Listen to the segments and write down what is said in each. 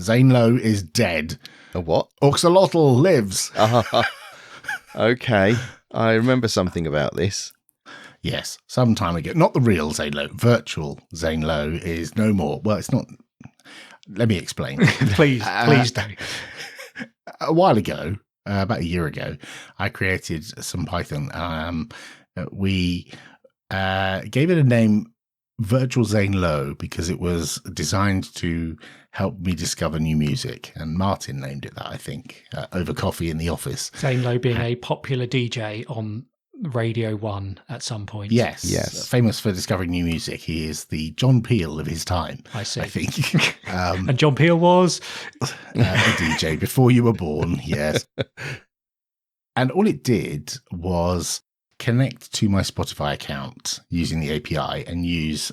Zane Lowe is dead. A what? Oxalotl lives. Okay. I remember something about this. Yes, some time ago. Not the real Zane Lowe. Virtual Zane Lowe is no more. Well, it's not. Let me explain. Please do. A while ago, about a year ago, I created some Python. We gave it a name, Virtual Zane Lowe, because it was designed to help me discover new music. And Martin named it that, I think, over coffee in the office. Zane Lowe being a popular DJ on Radio 1 at some point. Yes. Famous for discovering new music. He is the John Peel of his time, I see. I think. And John Peel was? A DJ before you were born, yes. And all it did was connect to my Spotify account using the API and use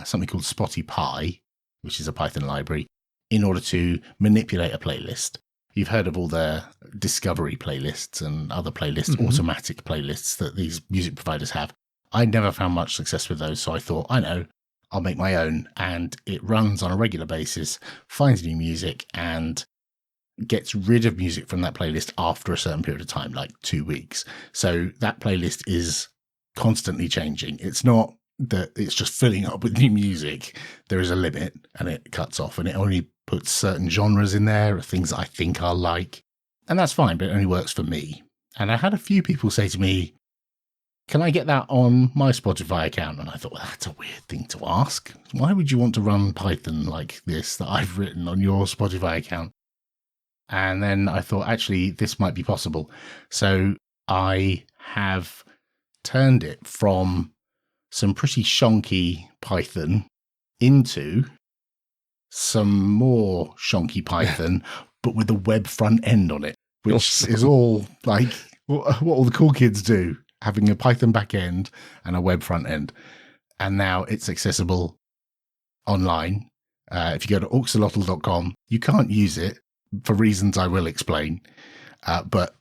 something called Spotty Pie, which is a Python library, in order to manipulate a playlist. You've heard of all the discovery playlists and other playlists, automatic playlists that these music providers have. I never found much success with those, so I thought, I know, I'll make my own. And it runs on a regular basis, finds new music, and gets rid of music from that playlist after a certain period of time, like 2 weeks. So that playlist is constantly changing. It's not that it's just filling up with new music. There is a limit, and it cuts off, and it only puts certain genres in there, or things that I think I'll like. And that's fine, but it only works for me. And I had a few people say to me, can I get that on my Spotify account? And I thought, well, that's a weird thing to ask. Why would you want to run Python like this that I've written on your Spotify account? And then I thought, actually, this might be possible. So I have turned it from some pretty shonky Python into some more shonky Python, but with a web front end on it, which is all like what all the cool kids do, having a Python back end and a web front end. And now it's accessible online. If you go to oxalotl.com, you can't use it for reasons I will explain, but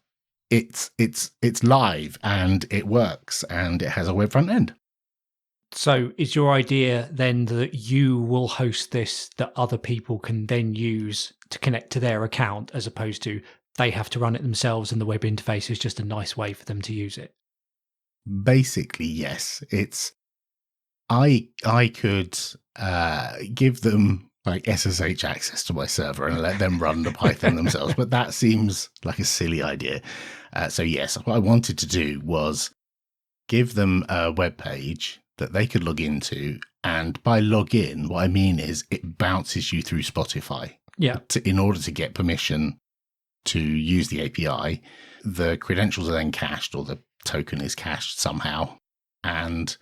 it's live and it works and it has a web front end. So is your idea then that you will host this that other people can then use to connect to their account, as opposed to they have to run it themselves and the web interface is just a nice way for them to use it? Basically, yes. It's I could give them like SSH access to my server and let them run the Python themselves, but that seems like a silly idea. So yes, what I wanted to do was give them a web page that they could log into, and by log in, what I mean is it bounces you through Spotify. Yeah. In order to get permission to use the API, the credentials are then cached, or the token is cached somehow. And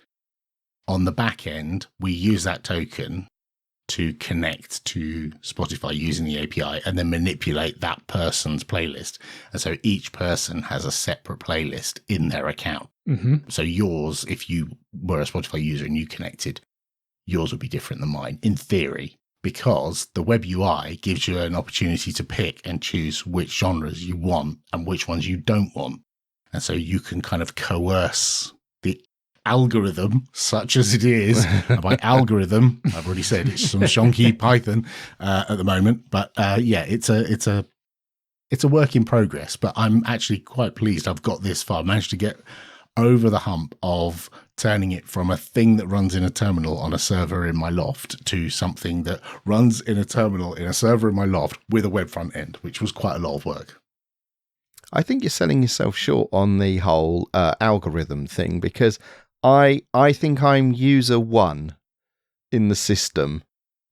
on the back end, we use that token to connect to Spotify using the API and then manipulate that person's playlist. And so each person has a separate playlist in their account. Mm-hmm. So yours, if you were a Spotify user and you connected, yours would be different than mine, in theory, because the web UI gives you an opportunity to pick and choose which genres you want and which ones you don't want. And so you can kind of coerce the algorithm, such as it is. And by algorithm, I've already said it's some shonky Python at the moment, but yeah, it's a work in progress. But I'm actually quite pleased I've got this far. I managed to get over the hump of turning it from a thing that runs in a terminal on a server in my loft to something that runs in a terminal in a server in my loft with a web front end, which was quite a lot of work. I think you're selling yourself short on the whole algorithm thing, because I think I'm user 1 in the system.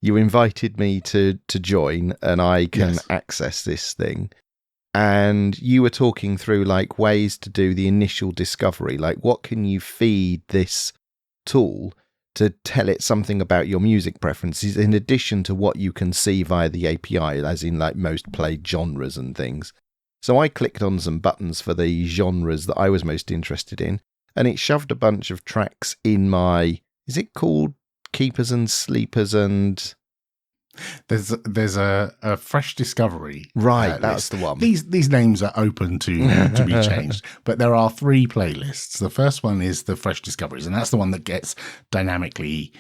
You invited me to join and I can access this thing. And you were talking through like ways to do the initial discovery. Like, what can you feed this tool to tell it something about your music preferences in addition to what you can see via the API, as in like most played genres and things. So I clicked on some buttons for the genres that I was most interested in, and it shoved a bunch of tracks in my, is it called Keepers and Sleepers and... There's a fresh discovery. Right, that's the one. These names are open to be changed, but there are 3 playlists. The first one is the fresh discoveries, and that's the one that gets dynamically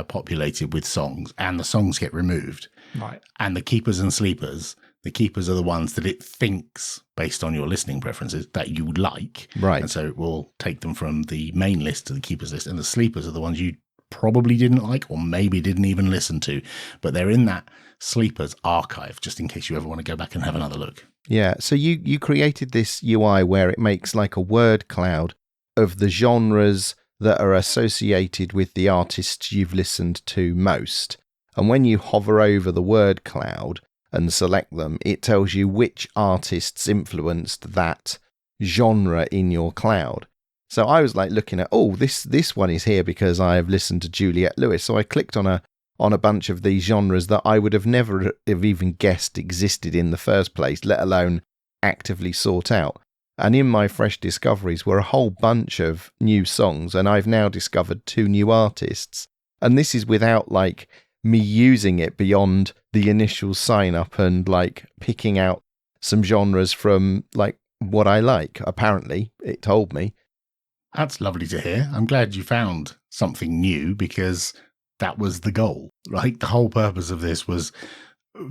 populated with songs, and the songs get removed. Right. And the keepers and sleepers, the keepers are the ones that it thinks, based on your listening preferences, that you like. Right. And so it will take them from the main list to the keepers list. And the sleepers are the ones you probably didn't like or maybe didn't even listen to. But they're in that sleepers archive, just in case you ever want to go back and have another look. Yeah. So you created this UI where it makes like a word cloud of the genres that are associated with the artists you've listened to most. And when you hover over the word cloud and select them, it tells you which artists influenced that genre in your cloud. So I was like looking at, this one is here because I have listened to Juliette Lewis. So I clicked on a bunch of these genres that I would have never have even guessed existed in the first place, let alone actively sought out. And in my fresh discoveries were a whole bunch of new songs, and I've now discovered 2 new artists. And this is without like me using it beyond the initial sign up and like picking out some genres from like what I like. Apparently, it told me. That's lovely to hear. I'm glad you found something new, because that was the goal. Like, the whole purpose of this was,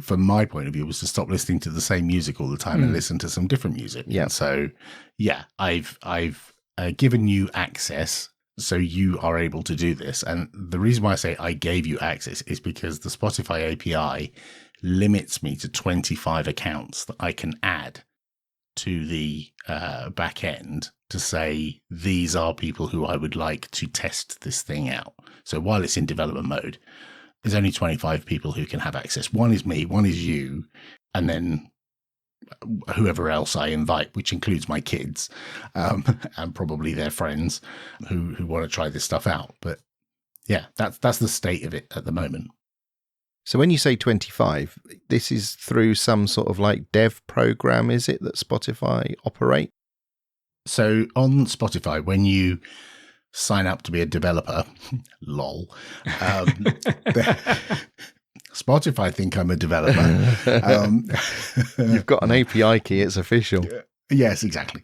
from my point of view, was to stop listening to the same music all the time and listen to some different music. Yeah. And so, yeah, I've given you access, so you are able to do this. And the reason why I say I gave you access is because the Spotify API limits me to 25 accounts that I can add to the back end to say, these are people who I would like to test this thing out. So while it's in development mode, there's only 25 people who can have access. One is me, one is you, and then whoever else I invite, which includes my kids, and probably their friends who want to try this stuff out. But yeah, that's the state of it at the moment. So when you say 25, this is through some sort of like dev program, is it, that Spotify operate? So on Spotify, when you sign up to be a developer, lol, Spotify think I'm a developer. You've got an API key, it's official. Yes, exactly.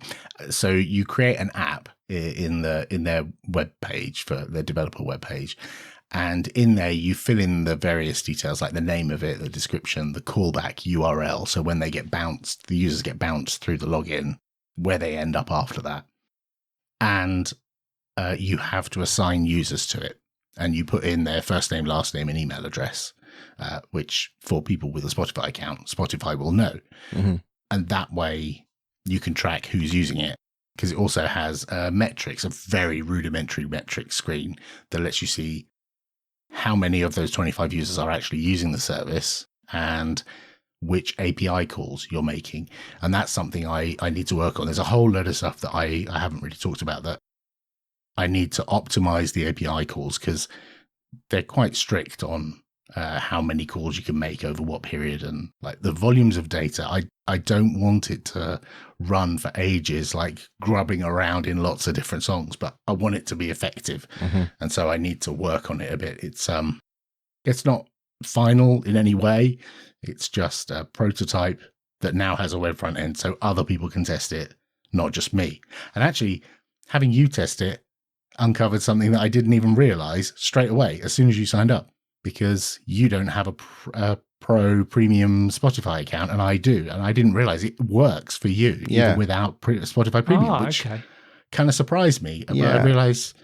So you create an app in their web page, for their developer web page. And in there, you fill in the various details, like the name of it, the description, the callback URL. So when they get bounced, the users get bounced through the login, where they end up after that. And you have to assign users to it. And you put in their first name, last name, and email address, which for people with a Spotify account, Spotify will know. Mm-hmm. And that way you can track who's using it. Because it also has metrics, a very rudimentary metric screen that lets you see how many of those 25 users are actually using the service and which API calls you're making. And that's something I need to work on. There's a whole load of stuff that I haven't really talked about that I need to optimize the API calls, because they're quite strict on how many calls you can make over what period, and like the volumes of data. I don't want it to run for ages, like grubbing around in lots of different songs, but I want it to be effective. Mm-hmm. And so I need to work on it a bit. It's not final in any way. It's just a prototype that now has a web front end, so other people can test it, not just me. And actually, having you test it uncovered something that I didn't even realize straight away as soon as you signed up, because you don't have a pro premium Spotify account and I do, and I didn't realize it works for you even without Spotify premium, which kind of surprised me. But I realized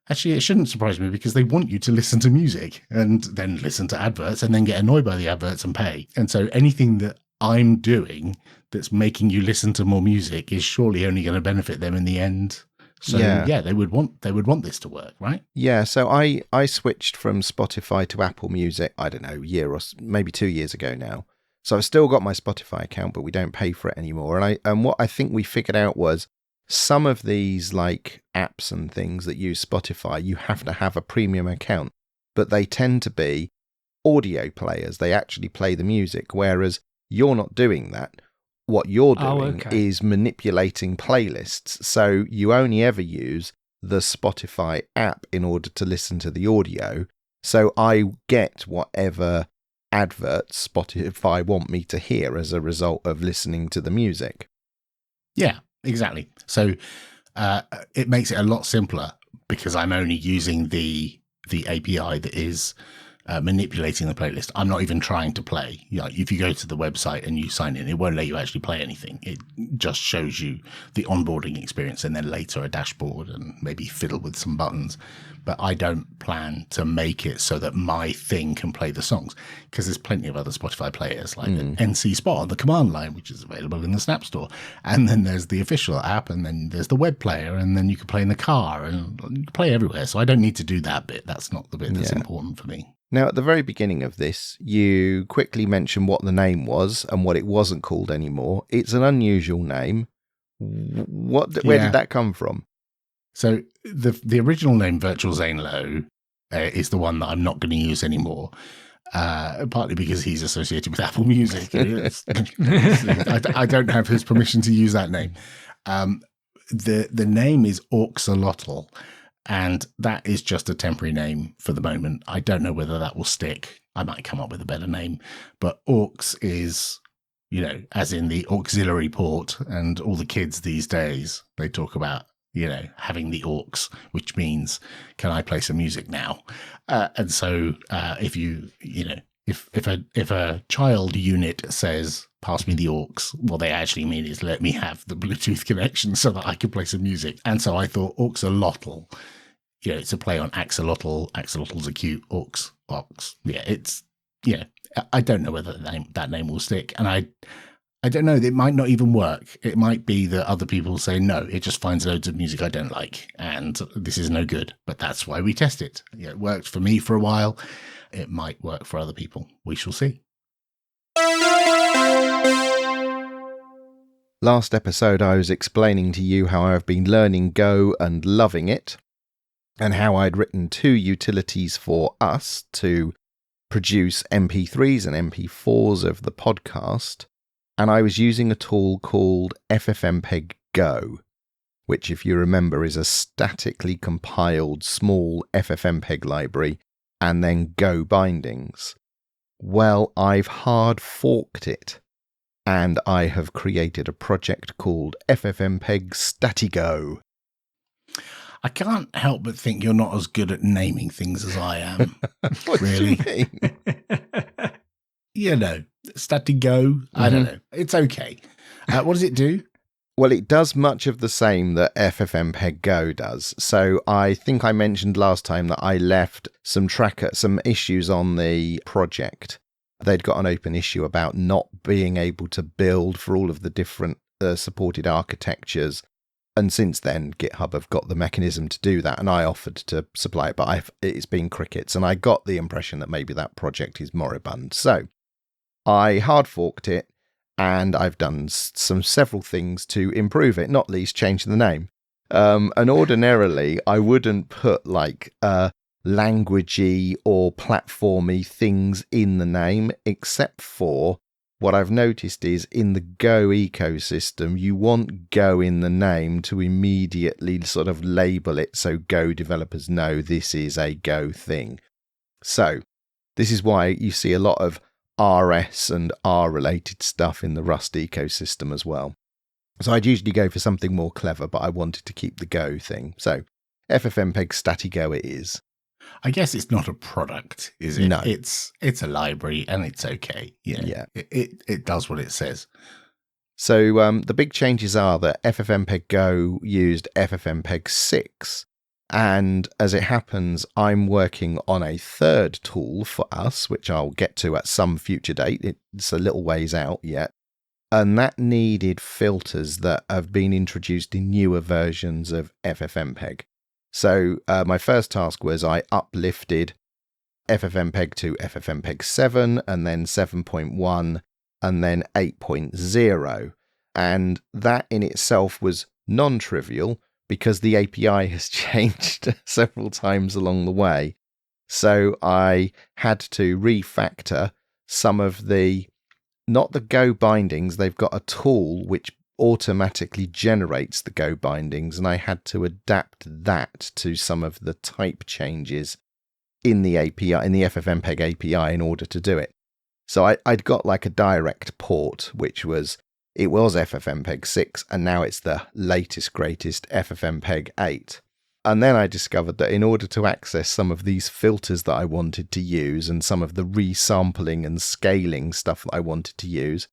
actually it shouldn't surprise me, because they want you to listen to music and then listen to adverts and then get annoyed by the adverts and pay. And so anything that I'm doing that's making you listen to more music is surely only going to benefit them in the end. So yeah, they would want this to work, right? Yeah. So I switched from Spotify to Apple Music, I don't know, a year or maybe 2 years ago now. So I've still got my Spotify account, but we don't pay for it anymore. And what I think we figured out was some of these like apps and things that use Spotify, you have to have a premium account, but they tend to be audio players. They actually play the music, whereas you're not doing that. What you're doing is manipulating playlists. So you only ever use the Spotify app in order to listen to the audio. So I get whatever adverts Spotify want me to hear as a result of listening to the music. Yeah, exactly. So it makes it a lot simpler, because I'm only using the the API that is manipulating the playlist. I'm not even trying to play. If you go to the website and you sign in, it won't let you actually play anything. It just shows you the onboarding experience and then later a dashboard and maybe fiddle with some buttons. But I don't plan to make it so that my thing can play the songs, because there's plenty of other Spotify players like the NC Spot on the command line, which is available in the Snap Store. And then there's the official app, and then there's the web player, and then you can play in the car and you can play everywhere. So I don't need to do that bit. That's not the bit that's important for me. Now, at the very beginning of this, you quickly mentioned what the name was and what it wasn't called anymore. It's an unusual name. Where did that come from? So the original name, Virtual Zane Lowe, is the one that I'm not going to use anymore. Partly because he's associated with Apple Music. I don't have his permission to use that name. The name is Auxolotl. And that is just a temporary name for the moment. I don't know whether that will stick. I might come up with a better name. But aux is, as in the auxiliary port. And all the kids these days, they talk about, having the aux, which means, can I play some music now? And so if a child unit says, pass me the aux, what they actually mean is let me have the Bluetooth connection so that I can play some music. And so I thought Auxolotl, it's a play on axolotl. Axolotl's a cute aux. Yeah, I don't know whether that name will stick. And I don't know, it might not even work. It might be that other people say, no, it just finds loads of music I don't like, and this is no good. But that's why we test it. It worked for me for a while. It might work for other people. We shall see. Last episode, I was explaining to you how I've been learning Go and loving it, and how I'd written 2 utilities for us to produce MP3s and MP4s of the podcast, and I was using a tool called ffmpeg Go, which, if you remember, is a statically compiled small ffmpeg library and then Go bindings. Well, I've hard forked it, and I have created a project called ffmpeg Statigo. I can't help but think you're not as good at naming things as I am. What really? do you mean? Statigo. I don't know. It's okay. What does it do? Well, it does much of the same that ffmpeg Go does. So I think I mentioned last time that I left some issues on the project. They'd got an open issue about not being able to build for all of the different supported architectures. And since then, GitHub have got the mechanism to do that, and I offered to supply it, but it's been crickets, and I got the impression that maybe that project is moribund. So I hard forked it, and I've done several things to improve it, not least change the name. And ordinarily, I wouldn't put languagey or platformy things in the name, except for what I've noticed is in the Go ecosystem, you want Go in the name to immediately sort of label it so Go developers know this is a Go thing. So this is why you see a lot of RS and R-related stuff in the Rust ecosystem as well. So I'd usually go for something more clever, but I wanted to keep the Go thing. So ffmpeg Statigo it is. I guess it's not a product, is it? No. It's a library, and it's okay. Yeah. It does what it says. So the big changes are that ffmpeg Go used ffmpeg 6. And as it happens, I'm working on a third tool for us, which I'll get to at some future date. It's a little ways out yet. And that needed filters that have been introduced in newer versions of ffmpeg. So my first task was I uplifted ffmpeg to ffmpeg 7, and then 7.1, and then 8.0. And that in itself was non-trivial because the API has changed several times along the way. So I had to refactor some of not the Go bindings. They've got a tool which automatically generates the Go bindings, and I had to adapt that to some of the type changes in the API, in the ffmpeg API, in order to do it. So I'd got like a direct port, which was ffmpeg 6, and now it's the latest greatest ffmpeg 8. And then I discovered that in order to access some of these filters that I wanted to use and some of the resampling and scaling stuff that I wanted to use,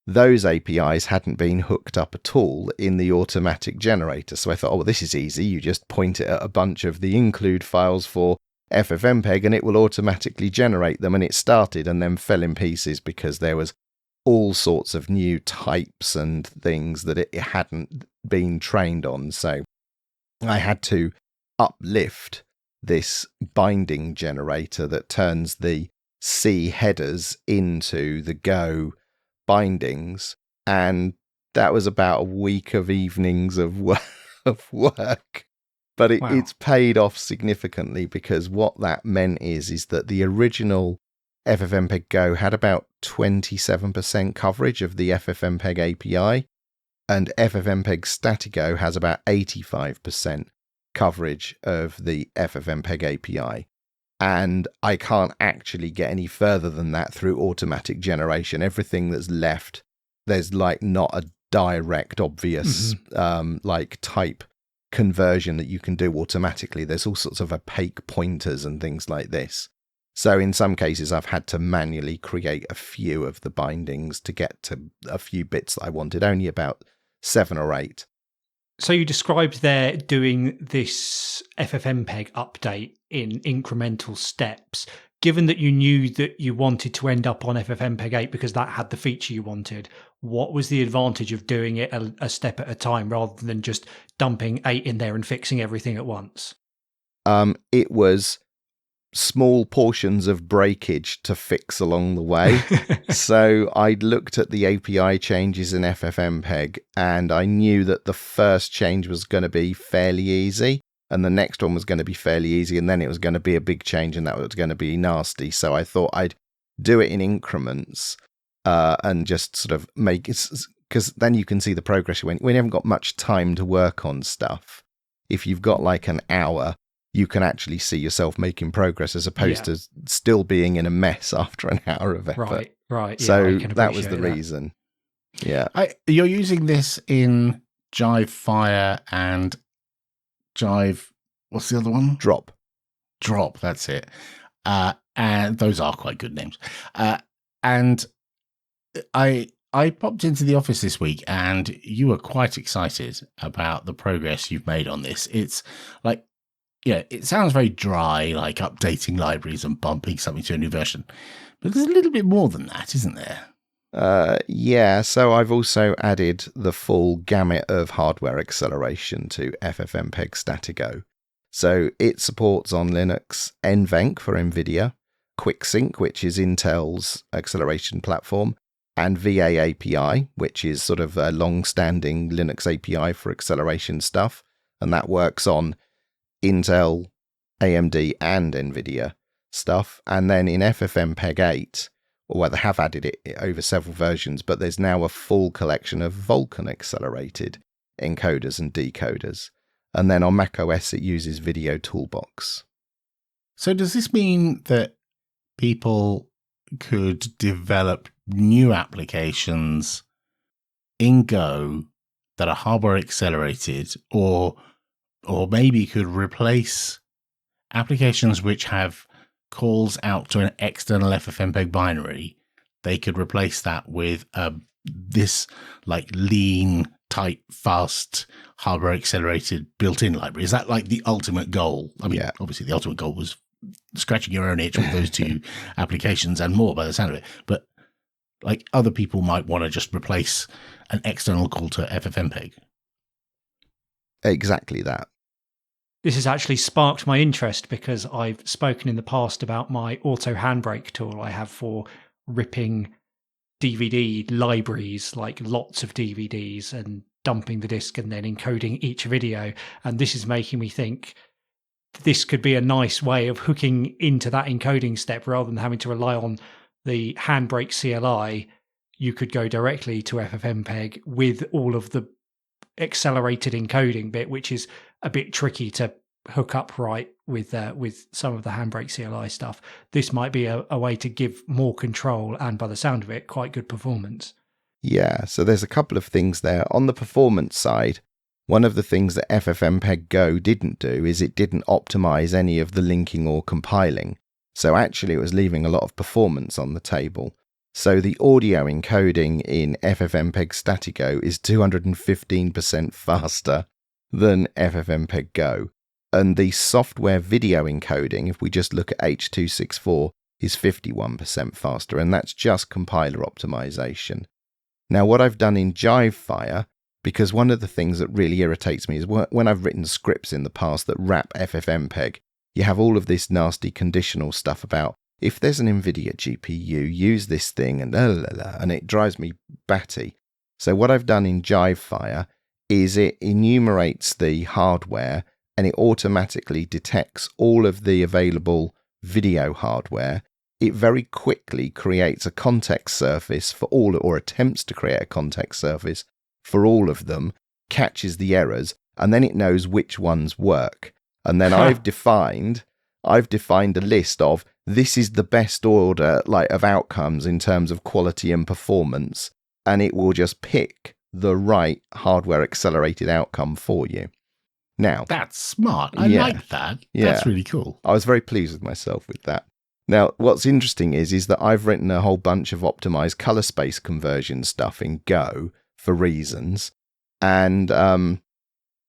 those APIs hadn't been hooked up at all in the automatic generator. So I thought, oh, well, this is easy. You just point it at a bunch of the include files for ffmpeg and it will automatically generate them. And it started and then fell in pieces because there was all sorts of new types and things that it hadn't been trained on. So I had to uplift this binding generator that turns the C headers into the Go bindings, and that was about a week of evenings of work. But it's paid off significantly, because what that meant is that the original ffmpeg Go had about 27% coverage of the ffmpeg API, and ffmpeg Statigo has about 85% coverage of the ffmpeg API. And I can't actually get any further than that through automatic generation. Everything that's left, there's like not a direct, obvious like type conversion that you can do automatically. There's all sorts of opaque pointers and things like this. So in some cases, I've had to manually create a few of the bindings to get to a few bits that I wanted, only about 7 or 8. So you described there doing this ffmpeg update in incremental steps. Given that you knew that you wanted to end up on ffmpeg 8 because that had the feature you wanted, what was the advantage of doing it a step at a time rather than just dumping 8 in there and fixing everything at once? It was small portions of breakage to fix along the way. So I looked at the API changes in ffmpeg, and I knew that the first change was going to be fairly easy, and the next one was going to be fairly easy, and then it was going to be a big change, and that was going to be nasty. So I thought I'd do it in increments and just sort of make it, because then you can see the progress. When you haven't got much time to work on stuff, if you've got like an hour, you can actually see yourself making progress, as opposed to still being in a mess after an hour of effort. Right. So that was the reason. Yeah. You're using this in Jive Fire and Jive, what's the other one? Drop, that's it. And those are quite good names. And I popped into the office this week, and you were quite excited about the progress you've made on this. It's like, yeah, it sounds very dry, like updating libraries and bumping something to a new version. But there's a little bit more than that, isn't there? Yeah, so I've also added the full gamut of hardware acceleration to ffmpeg Statigo. So it supports on Linux NVENC for NVIDIA, QuickSync, which is Intel's acceleration platform, and VA API, which is sort of a long-standing Linux API for acceleration stuff. And that works on Intel, AMD, and NVIDIA stuff. And then in ffmpeg 8, or they have added it over several versions, but there's now a full collection of Vulkan accelerated encoders and decoders. And then on macOS, it uses Video Toolbox. So does this mean that people could develop new applications in Go that are hardware accelerated, or maybe could replace applications which have calls out to an external ffmpeg binary? They could replace that with this like lean, tight, fast, hardware accelerated built-in library. Is that like the ultimate goal? I mean, obviously the ultimate goal was scratching your own itch with those two applications and more by the sound of it. But like, other people might want to just replace an external call to ffmpeg. Exactly that. This has actually sparked my interest, because I've spoken in the past about my auto handbrake tool I have for ripping DVD libraries, like lots of DVDs, and dumping the disc and then encoding each video. And this is making me think this could be a nice way of hooking into that encoding step rather than having to rely on the handbrake CLI. You could go directly to ffmpeg with all of the accelerated encoding bit, which is a bit tricky to hook up right with some of the handbrake CLI stuff. This might be a way to give more control, and by the sound of it, quite good performance. Yeah, so there's a couple of things there. On the performance side, One of the things that ffmpeg Go didn't do is it didn't optimize any of the linking or compiling. So actually it was leaving a lot of performance on the table. So the audio encoding in ffmpeg Statigo is 215% faster than ffmpeg Go. And the software video encoding, if we just look at H.264, is 51% faster, and that's just compiler optimization. Now, what I've done in Jivefire, because one of the things that really irritates me is when I've written scripts in the past that wrap ffmpeg, you have all of this nasty conditional stuff about if there's an NVIDIA GPU, use this thing, and and it drives me batty. So what I've done in Jivefire is it enumerates the hardware and it automatically detects all of the available video hardware. It very quickly creates a context surface for all, or attempts to create a context surface for all of them, catches the errors, and then it knows which ones work. And then I've defined a list of this is the best order of outcomes in terms of quality and performance, and it will just pick the right hardware accelerated outcome for you. Now, that's smart. I like that. That's really cool. I was very pleased with myself with that. Now, what's interesting is that I've written a whole bunch of optimized color space conversion stuff in Go for reasons. And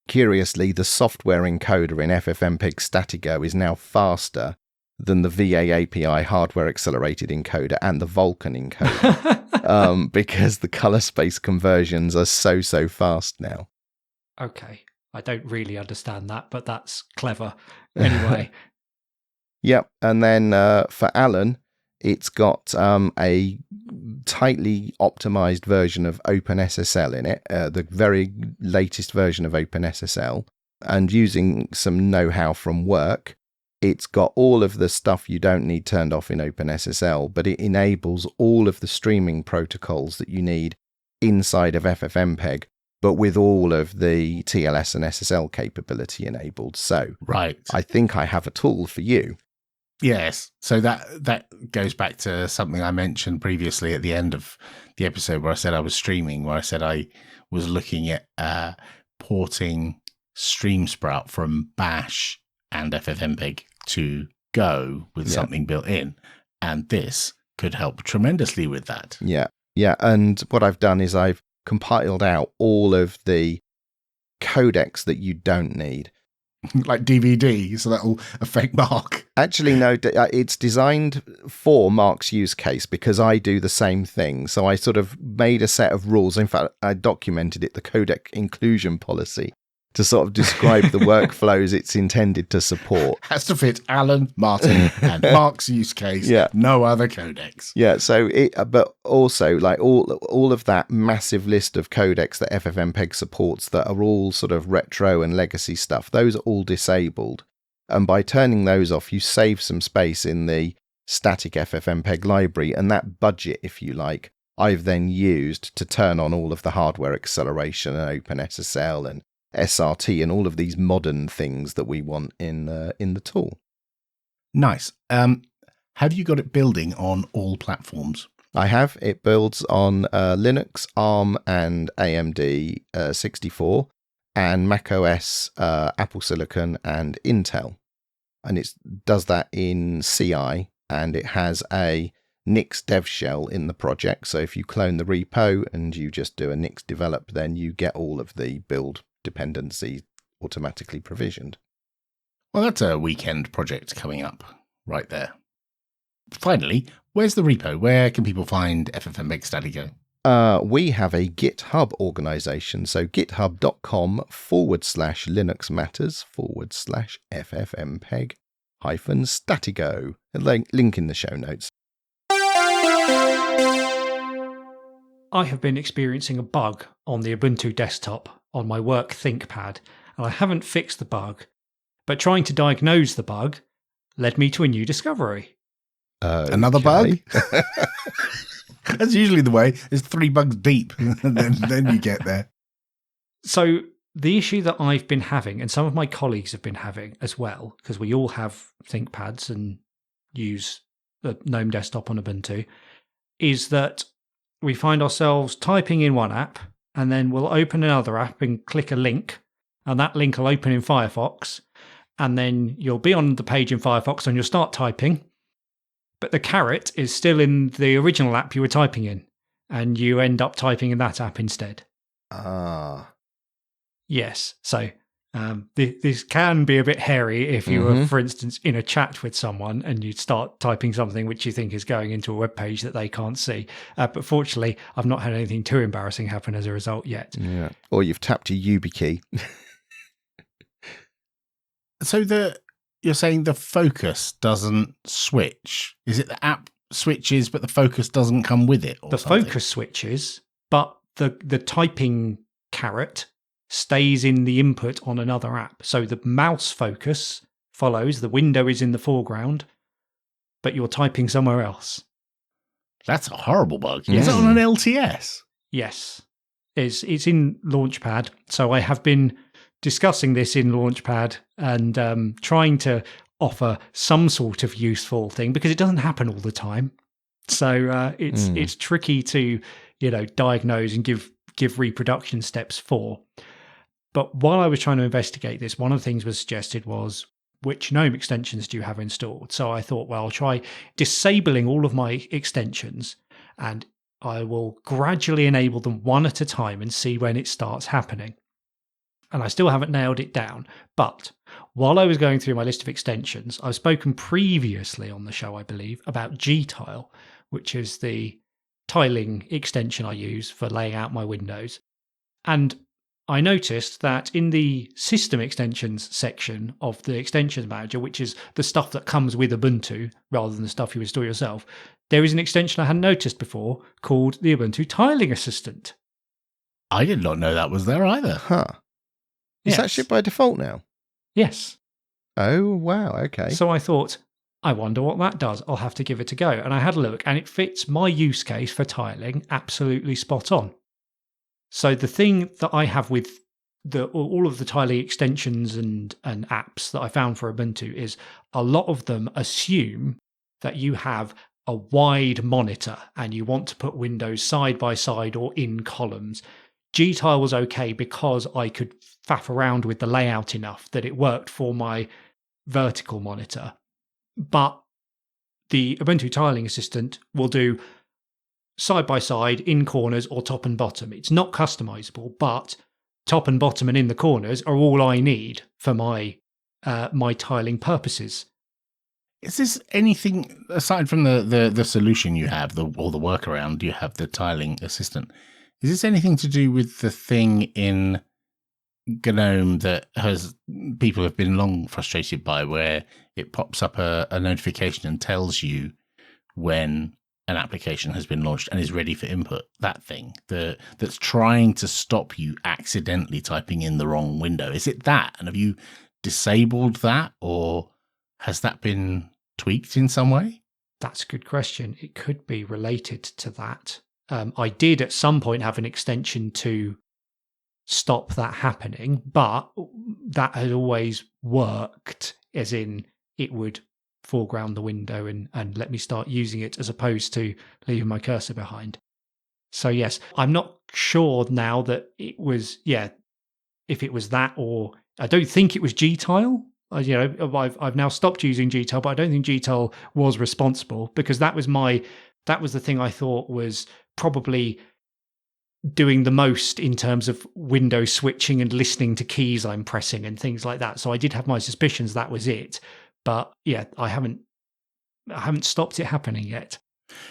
curiously, the software encoder in ffmpeg Statigo is now faster than the VA API hardware accelerated encoder and the Vulkan encoder because the color space conversions are so fast now. Okay. I don't really understand that, but that's clever. Anyway. Yep. And then for Alan, it's got a tightly optimized version of OpenSSL in it, the very latest version of OpenSSL. And using some know-how from work, it's got all of the stuff you don't need turned off in OpenSSL, but it enables all of the streaming protocols that you need inside of ffmpeg, but with all of the TLS and SSL capability enabled. So right. I think I have a tool for you. Yes. So that goes back to something I mentioned previously at the end of the episode where I said I was streaming, where I said I was looking at porting StreamSprout from Bash and ffmpeg to Go with something built in. And this could help tremendously with that. Yeah. Yeah. And what I've done is I've compiled out all of the codecs that you don't need. Like DVD, so that'll affect Mark. Actually, no, it's designed for Mark's use case because I do the same thing. So I sort of made a set of rules. In fact, I documented it, the codec inclusion policy, to sort of describe the workflows it's intended to support. Has to fit Alan, Martin, and Mark's use case. Yeah. No other codecs. Yeah. So but also like all of that massive list of codecs that ffmpeg supports that are all sort of retro and legacy stuff, those are all disabled. And by turning those off, you save some space in the static ffmpeg library, and that budget, if you like, I've then used to turn on all of the hardware acceleration and OpenSSL and SRT and all of these modern things that we want in the tool. Nice. Have you got it building on all platforms? I have. It builds on Linux, ARM, and AMD 64, and macOS, Apple Silicon, and Intel. And it does that in CI, and it has a Nix dev shell in the project. So if you clone the repo and you just do a Nix develop, then you get all of the build dependency automatically provisioned. Well, that's a weekend project coming up right there. Finally, where's the repo? Where can people find ffmpeg Statigo? We have a GitHub organization, so github.com/Linux Matters /ffmpeg -Statigo. A link in the show notes. I have been experiencing a bug on the Ubuntu desktop on my work ThinkPad, and I haven't fixed the bug, but trying to diagnose the bug led me to a new discovery. Another bug? That's usually the way. It's 3 bugs deep, and then you get there. So the issue that I've been having, and some of my colleagues have been having as well, because we all have ThinkPads and use the GNOME desktop on Ubuntu, is that we find ourselves typing in one app and then we'll open another app and click a link, and that link will open in Firefox, and then you'll be on the page in Firefox and you'll start typing, but the caret is still in the original app you were typing in, and you end up typing in that app instead. Ah. Yes. So this can be a bit hairy if you were, for instance, in a chat with someone and you'd start typing something which you think is going into a web page that they can't see. But fortunately, I've not had anything too embarrassing happen as a result yet. Yeah. Or you've tapped your YubiKey. So you're saying the focus doesn't switch? Is it the app switches, but the focus doesn't come with it? Or the something? focus switches, but the typing caret stays in the input on another app. So the mouse focus follows, the window is in the foreground, but you're typing somewhere else. That's a horrible bug. Is it on an LTS? Yes. It's in Launchpad. So I have been discussing this in Launchpad and trying to offer some sort of useful thing because it doesn't happen all the time. So it's tricky to, diagnose and give reproduction steps for. But while I was trying to investigate this, one of the things was suggested was, which GNOME extensions do you have installed? So I thought, well, I'll try disabling all of my extensions and I will gradually enable them one at a time and see when it starts happening. And I still haven't nailed it down. But while I was going through my list of extensions, I've spoken previously on the show, I believe, about Gtile, which is the tiling extension I use for laying out my windows. And I noticed that in the system extensions section of the extensions manager, which is the stuff that comes with Ubuntu rather than the stuff you install yourself, there is an extension I hadn't noticed before called the Ubuntu Tiling Assistant. I did not know that was there either. Huh. Is that shit by default now? Yes. Oh, wow. Okay. So I thought, I wonder what that does. I'll have to give it a go. And I had a look and it fits my use case for tiling absolutely spot on. So the thing that I have with all of the tiling extensions and apps that I found for Ubuntu is a lot of them assume that you have a wide monitor and you want to put windows side by side or in columns. Gtile was okay because I could faff around with the layout enough that it worked for my vertical monitor. But the Ubuntu Tiling Assistant will do side by side, in corners, or top and bottom. It's not customizable, but top and bottom and in the corners are all I need for my tiling purposes. Is this anything aside from the solution you have, or the workaround you have, the tiling assistant? Is this anything to do with the thing in GNOME that people have been long frustrated by, where it pops up a notification and tells you when an application has been launched and is ready for input? That thing that's trying to stop you accidentally typing in the wrong window. Is it that? And have you disabled that, or has that been tweaked in some way? That's a good question. It could be related to that. I did at some point have an extension to stop that happening, but that had always worked, as in it would foreground the window and let me start using it as opposed to leaving my cursor behind. So yes, I'm not sure now that it was, if it was that, or I don't think it was Gtile. I've now stopped using Gtile, but I don't think Gtile was responsible, because that was the thing I thought was probably doing the most in terms of window switching and listening to keys I'm pressing and things like that. So I did have my suspicions that was it. But yeah, I haven't stopped it happening yet.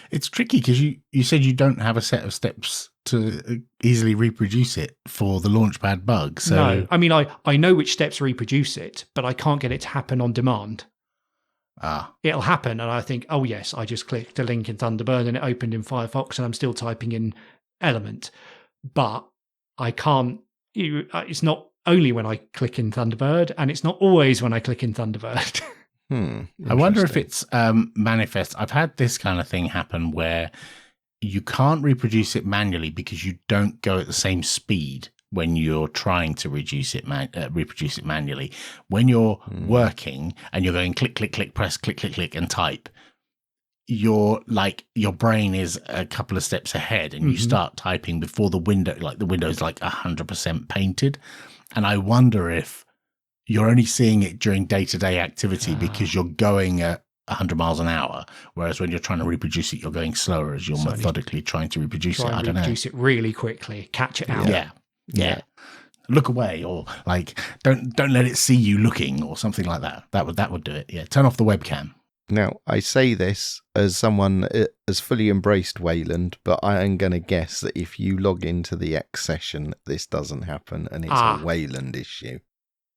It's tricky because you said you don't have a set of steps to easily reproduce it for the Launchpad bug. So no, I mean, I know which steps reproduce it, but I can't get it to happen on demand. It'll happen and I think, oh yes, I just clicked a link in Thunderbird and it opened in Firefox and I'm still typing in Element. But I can't, it's not only when I click in Thunderbird, and it's not always when I click in Thunderbird. I wonder if it's manifest. I've had this kind of thing happen where you can't reproduce it manually because you don't go at the same speed when you're trying to reproduce it manually. When you're working and you're going click, click, click, press, click, click, click, and type, your brain is a couple of steps ahead and you start typing before the window, like the window's like 100% painted. And I wonder if you're only seeing it during day-to-day activity because you're going at 100 miles an hour, whereas when you're trying to reproduce it, you're going slower as you're methodically trying to reproduce it. I don't know. Reproduce it really quickly, catch it out. Yeah. Look away, or like don't let it see you looking, or something like that. That would do it. Yeah. Turn off the webcam. Now, I say this as someone has fully embraced Wayland, but I am going to guess that if you log into the X session, this doesn't happen, and it's a Wayland issue.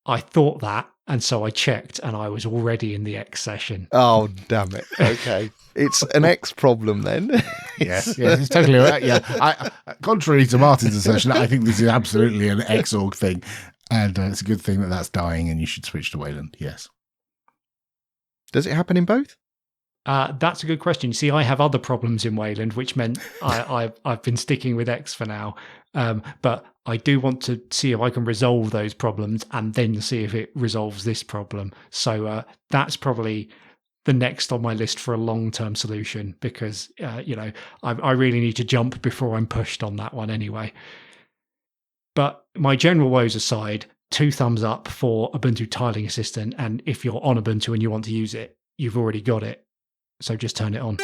I thought that, and so I checked, and I was already in the X session. Oh, damn it. Okay. It's an X problem then. Yes, it's totally right. Yeah. Contrary to Martin's assertion, I think this is absolutely an Xorg thing, and it's a good thing that that's dying and you should switch to Wayland. Yes. Does it happen in both? That's a good question. You see, I have other problems in Wayland, which meant I've been sticking with X for now. But I do want to see if I can resolve those problems and then see if it resolves this problem. So that's probably the next on my list for a long-term solution, because I really need to jump before I'm pushed on that one anyway. But my general woes aside, 2 thumbs up for Ubuntu Tiling Assistant, and if you're on Ubuntu and you want to use it, you've already got it. So just turn it on.